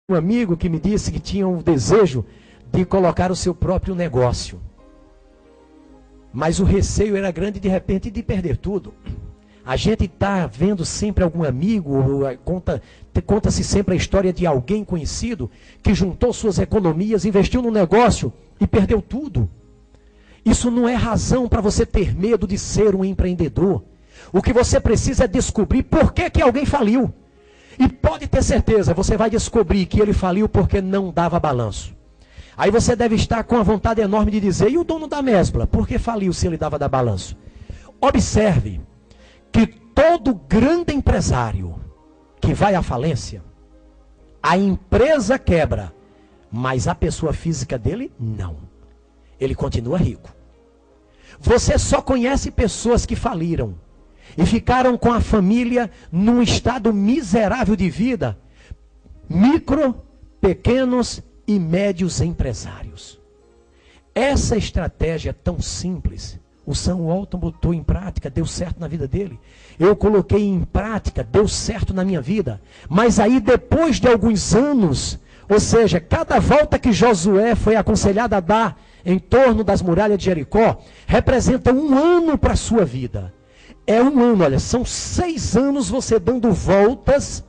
Um amigo que me disse que tinha o desejo de colocar o seu próprio negócio. Mas o receio era grande de perder tudo. A gente está vendo sempre algum amigo, conta-se sempre a história de alguém conhecido que juntou suas economias, investiu no negócio e perdeu tudo. Isso não é razão para você ter medo de ser um empreendedor. O que você precisa é descobrir por que alguém faliu. E pode ter certeza, você vai descobrir que ele faliu porque não dava balanço. Aí você deve estar com a vontade enorme de dizer, e o dono da mesbla, por que faliu se ele dava balanço? Observe que todo grande empresário que vai à falência, a empresa quebra, mas a pessoa física dele, não. Ele continua rico. Você só conhece pessoas que faliram e ficaram com a família num estado miserável de vida. Micro, pequenos e médios empresários. Essa estratégia tão simples, o Sam Walton botou em prática, deu certo na vida dele. Eu coloquei em prática, deu certo na minha vida. Mas aí depois de alguns anos, ou seja, cada volta que Josué foi aconselhado a dar em torno das muralhas de Jericó, representa um ano para a sua vida. É um ano, olha, são 6 anos você dando voltas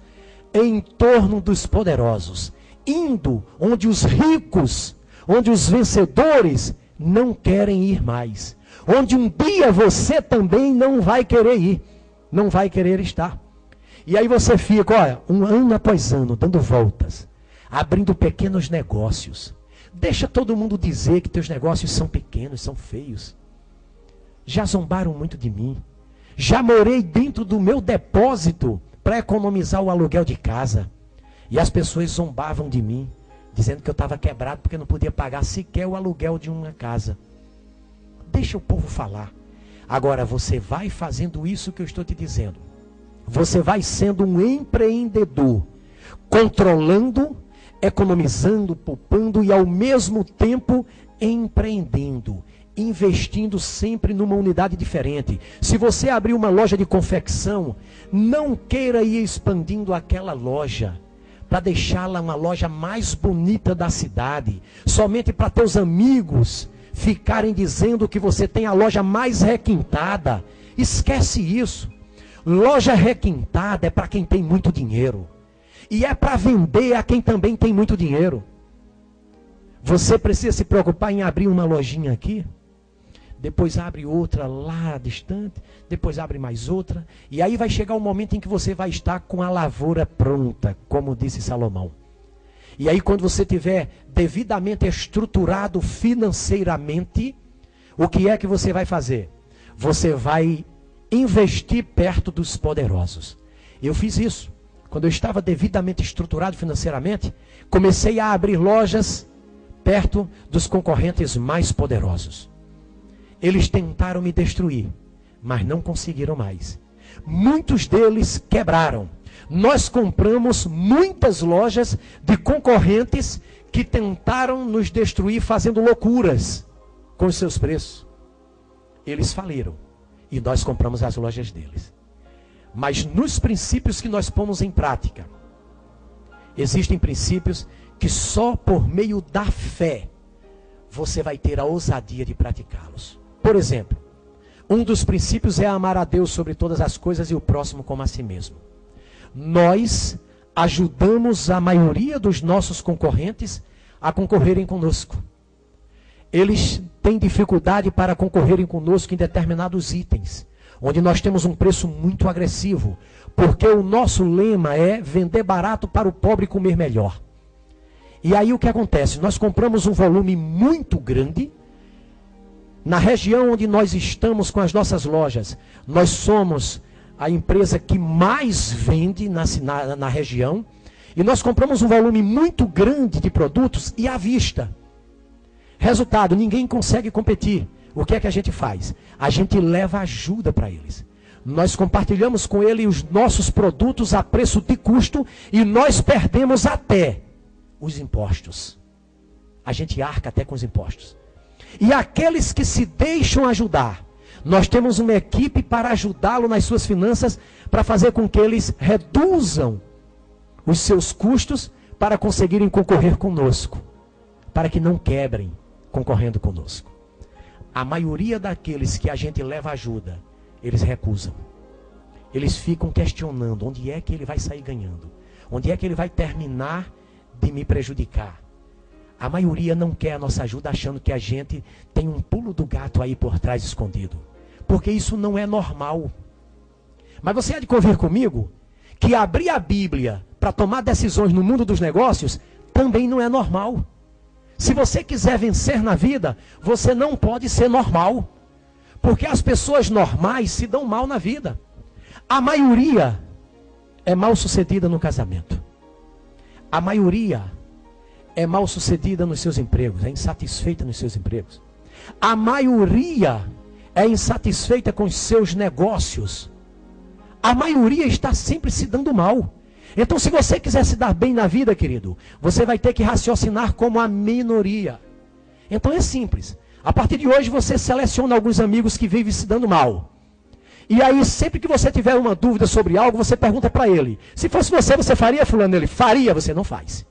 em torno dos poderosos. Indo onde os ricos, onde os vencedores não querem ir mais. Onde um dia você também não vai querer ir, não vai querer estar. E aí você fica, olha, um ano após ano, dando voltas, abrindo pequenos negócios. Deixa todo mundo dizer que teus negócios são pequenos, são feios. Já zombaram muito de mim. Já morei dentro do meu depósito para economizar o aluguel de casa. E as pessoas zombavam de mim, dizendo que eu estava quebrado porque não podia pagar sequer o aluguel de uma casa. Deixa o povo falar. Agora você vai fazendo isso que eu estou te dizendo. Você vai sendo um empreendedor, controlando, economizando, poupando e ao mesmo tempo empreendendo. Investindo sempre numa unidade diferente. Se você abrir uma loja de confecção, não queira ir expandindo aquela loja para deixá-la uma loja mais bonita da cidade, somente para teus amigos ficarem dizendo que você tem a loja mais requintada. Esquece isso. Loja requintada é para quem tem muito dinheiro. E é para vender a quem também tem muito dinheiro. Você precisa se preocupar em abrir uma lojinha aqui, depois abre outra lá distante, depois abre mais outra, e aí vai chegar o momento em que você vai estar com a lavoura pronta, como disse Salomão. E aí quando você tiver devidamente estruturado financeiramente, o que é que você vai fazer? Você vai investir perto dos poderosos. Eu fiz isso. Quando eu estava devidamente estruturado financeiramente, comecei a abrir lojas perto dos concorrentes mais poderosos. Eles tentaram me destruir, mas não conseguiram mais. Muitos deles quebraram. Nós compramos muitas lojas de concorrentes que tentaram nos destruir fazendo loucuras com os seus preços. Eles faliram e nós compramos as lojas deles. Mas nos princípios que nós pomos em prática, existem princípios que só por meio da fé você vai ter a ousadia de praticá-los. Por exemplo, um dos princípios é amar a Deus sobre todas as coisas e o próximo como a si mesmo. Nós ajudamos a maioria dos nossos concorrentes a concorrerem conosco. Eles têm dificuldade para concorrerem conosco em determinados itens, onde nós temos um preço muito agressivo, porque o nosso lema é vender barato para o pobre comer melhor. E aí o que acontece? Nós compramos um volume muito grande. Na região onde nós estamos com as nossas lojas, nós somos a empresa que mais vende na região. E nós compramos um volume muito grande de produtos e à vista. Resultado, ninguém consegue competir. O que é que a gente faz? A gente leva ajuda para eles. Nós compartilhamos com eles os nossos produtos a preço de custo e nós perdemos até os impostos. A gente arca até com os impostos. E aqueles que se deixam ajudar, nós temos uma equipe para ajudá-lo nas suas finanças, para fazer com que eles reduzam os seus custos, para conseguirem concorrer conosco, para que não quebrem concorrendo conosco. A maioria daqueles que a gente leva ajuda, eles recusam. Eles ficam questionando onde é que ele vai sair ganhando, onde é que ele vai terminar de me prejudicar. A maioria não quer a nossa ajuda, achando que a gente tem um pulo do gato aí por trás escondido. Porque isso não é normal. Mas você há de convir comigo que abrir a Bíblia para tomar decisões no mundo dos negócios também não é normal. Se você quiser vencer na vida, você não pode ser normal. Porque as pessoas normais se dão mal na vida. A maioria é mal sucedida no casamento. A maioria é mal sucedida nos seus empregos, é insatisfeita nos seus empregos. A maioria é insatisfeita com os seus negócios. A maioria está sempre se dando mal. Então, se você quiser se dar bem na vida, querido, você vai ter que raciocinar como a minoria. Então é simples. A partir de hoje você seleciona alguns amigos que vivem se dando mal. E aí, sempre que você tiver uma dúvida sobre algo, você pergunta para ele. Se fosse você, você faria, fulano? Ele faria, você não faz.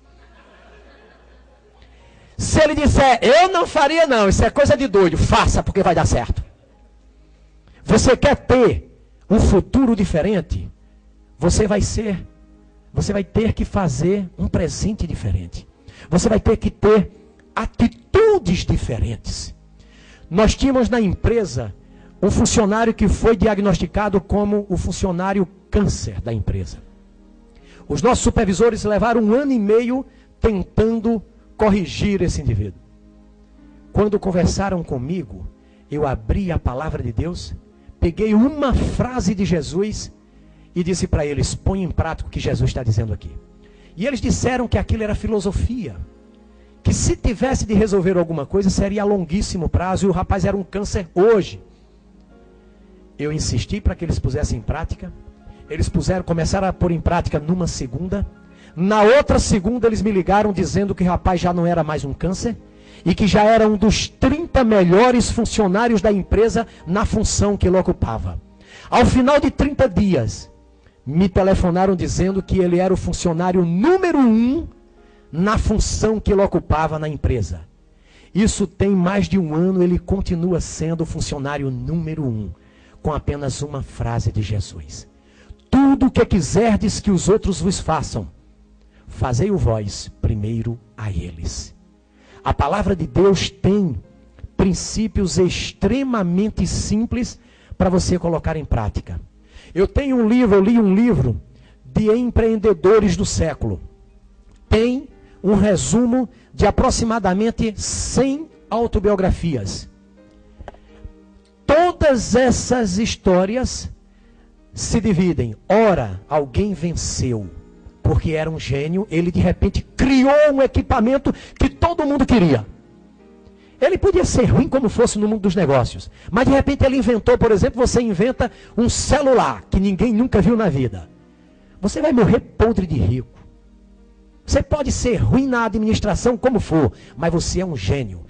Se ele disser, eu não faria não, isso é coisa de doido, faça porque vai dar certo. Você quer ter um futuro diferente? Você vai ter que fazer um presente diferente. Você vai ter que ter atitudes diferentes. Nós tínhamos na empresa um funcionário que foi diagnosticado como o funcionário câncer da empresa. Os nossos supervisores levaram 1 ano e meio tentando corrigir esse indivíduo. Quando conversaram comigo, eu abri a palavra de Deus, peguei uma frase de Jesus e disse para eles, põe em prática o que Jesus está dizendo aqui. E eles disseram que aquilo era filosofia, que se tivesse de resolver alguma coisa, seria a longuíssimo prazo, e o rapaz era um câncer hoje. Eu insisti para que eles pusessem em prática, eles começaram a pôr em prática numa segunda. Na outra segunda eles me ligaram dizendo que o rapaz já não era mais um câncer e que já era um dos 30 melhores funcionários da empresa na função que ele ocupava. Ao final de 30 dias, me telefonaram dizendo que ele era o funcionário número 1 na função que ele ocupava na empresa. Isso tem mais de 1 ano, ele continua sendo o funcionário número 1, com apenas uma frase de Jesus. Tudo o que quiserdes que os outros vos façam, fazei-o vós primeiro a eles. A palavra de Deus tem princípios extremamente simples para você colocar em prática. Eu li um livro de empreendedores do século. Tem um resumo de aproximadamente 100 autobiografias. Todas essas histórias se dividem. Ora, alguém venceu, porque era um gênio, ele de repente criou um equipamento que todo mundo queria. Ele podia ser ruim como fosse no mundo dos negócios, mas de repente ele inventou, por exemplo, você inventa um celular que ninguém nunca viu na vida. Você vai morrer podre de rico. Você pode ser ruim na administração como for, mas você é um gênio.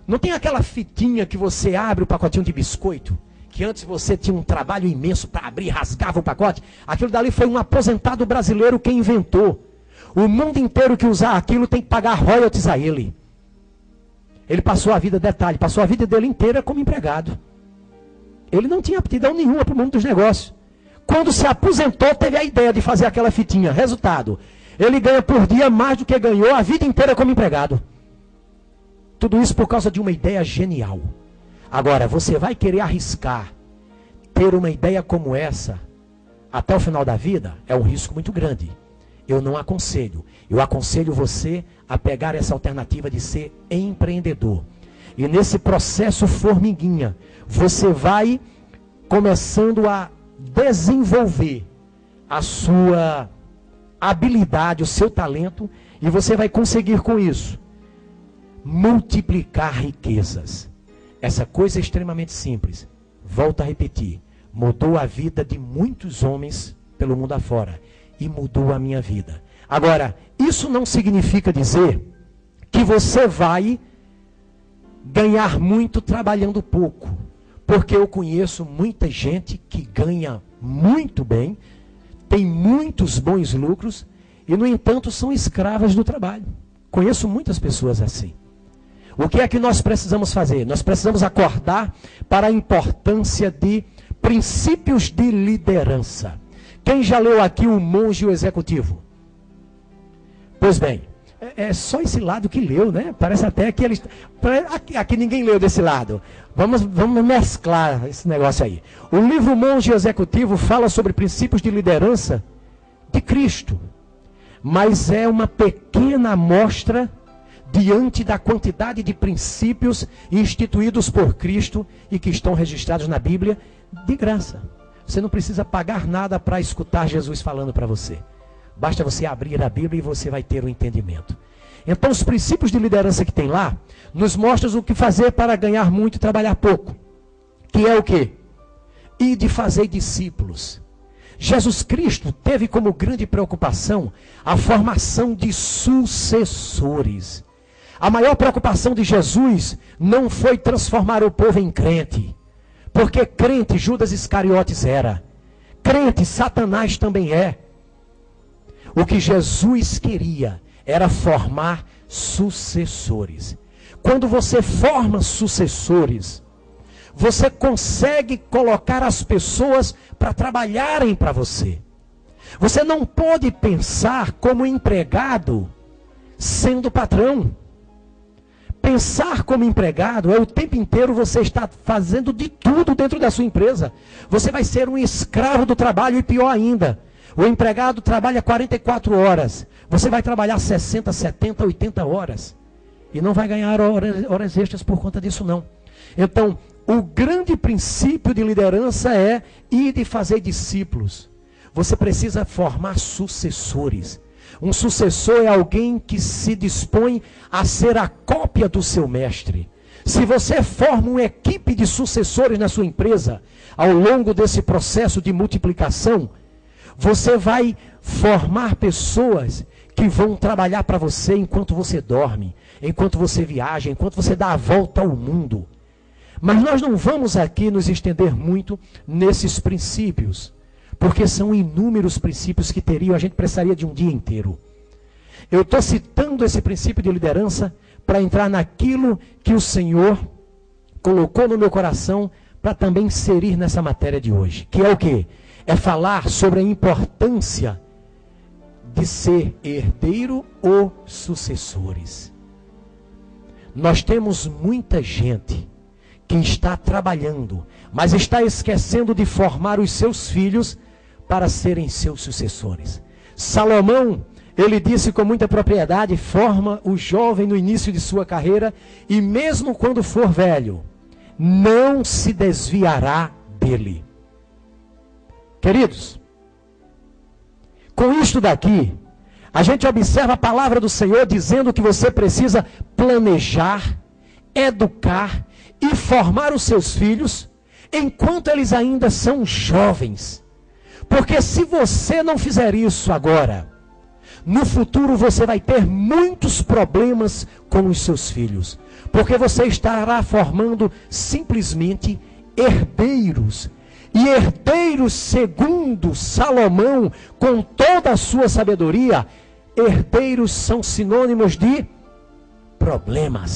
Não tem aquela fitinha que você abre o pacotinho de biscoito, que antes você tinha um trabalho imenso para abrir, rasgava o pacote? Aquilo dali foi um aposentado brasileiro quem inventou. O mundo inteiro que usar aquilo tem que pagar royalties a ele. Ele passou a vida dele inteira como empregado. Ele não tinha aptidão nenhuma para o mundo dos negócios. Quando se aposentou, teve a ideia de fazer aquela fitinha. Resultado, ele ganha por dia mais do que ganhou a vida inteira como empregado. Tudo isso por causa de uma ideia genial. Agora, você vai querer arriscar ter uma ideia como essa até o final da vida? É um risco muito grande. Eu não aconselho. Eu aconselho você a pegar essa alternativa de ser empreendedor. E nesse processo formiguinha, você vai começando a desenvolver a sua habilidade, o seu talento, e você vai conseguir com isso multiplicar riquezas. Essa coisa é extremamente simples. Volto a repetir. Mudou a vida de muitos homens pelo mundo afora. E mudou a minha vida. Agora, isso não significa dizer que você vai ganhar muito trabalhando pouco. Porque eu conheço muita gente que ganha muito bem, tem muitos bons lucros e, no entanto, são escravas do trabalho. Conheço muitas pessoas assim. O que é que nós precisamos fazer? Nós precisamos acordar para a importância de princípios de liderança. Quem já leu aqui O Monge e o Executivo? Pois bem, é só esse lado que leu, né? Parece até que eles... Aqui ninguém leu desse lado. Vamos mesclar esse negócio aí. O livro Monge e Executivo fala sobre princípios de liderança de Cristo. Mas é uma pequena amostra diante da quantidade de princípios instituídos por Cristo e que estão registrados na Bíblia de graça. Você não precisa pagar nada para escutar Jesus falando para você. Basta você abrir a Bíblia e você vai ter o entendimento. Então, os princípios de liderança que tem lá, nos mostram o que fazer para ganhar muito e trabalhar pouco. Que é o quê? E de fazer discípulos. Jesus Cristo teve como grande preocupação a formação de sucessores. A maior preocupação de Jesus não foi transformar o povo em crente. Porque crente Judas Iscariotes era. Crente Satanás também é. O que Jesus queria era formar sucessores. Quando você forma sucessores, você consegue colocar as pessoas para trabalharem para você. Você não pode pensar como empregado sendo patrão. Pensar como empregado é o tempo inteiro você está fazendo de tudo dentro da sua empresa. Você vai ser um escravo do trabalho e pior ainda. O empregado trabalha 44 horas. Você vai trabalhar 60, 70, 80 horas. E não vai ganhar horas extras por conta disso não. Então, o grande princípio de liderança é ir de fazer discípulos. Você precisa formar sucessores. Um sucessor é alguém que se dispõe a ser a cópia do seu mestre. Se você forma uma equipe de sucessores na sua empresa, ao longo desse processo de multiplicação, você vai formar pessoas que vão trabalhar para você enquanto você dorme, enquanto você viaja, enquanto você dá a volta ao mundo. Mas nós não vamos aqui nos estender muito nesses princípios, porque são inúmeros princípios que teriam, a gente precisaria de um dia inteiro. Eu estou citando esse princípio de liderança para entrar naquilo que o Senhor colocou no meu coração para também inserir nessa matéria de hoje. Que é o quê? É falar sobre a importância de ser herdeiro ou sucessores. Nós temos muita gente que está trabalhando, mas está esquecendo de formar os seus filhos para serem seus sucessores. Salomão, ele disse com muita propriedade, forma o jovem no início de sua carreira e mesmo quando for velho, não se desviará dele. Queridos, com isto daqui, a gente observa a palavra do Senhor dizendo que você precisa planejar, educar e formar os seus filhos enquanto eles ainda são jovens. Porque se você não fizer isso agora, no futuro você vai ter muitos problemas com os seus filhos. Porque você estará formando simplesmente herdeiros. E herdeiros, segundo Salomão, com toda a sua sabedoria, herdeiros são sinônimos de problemas.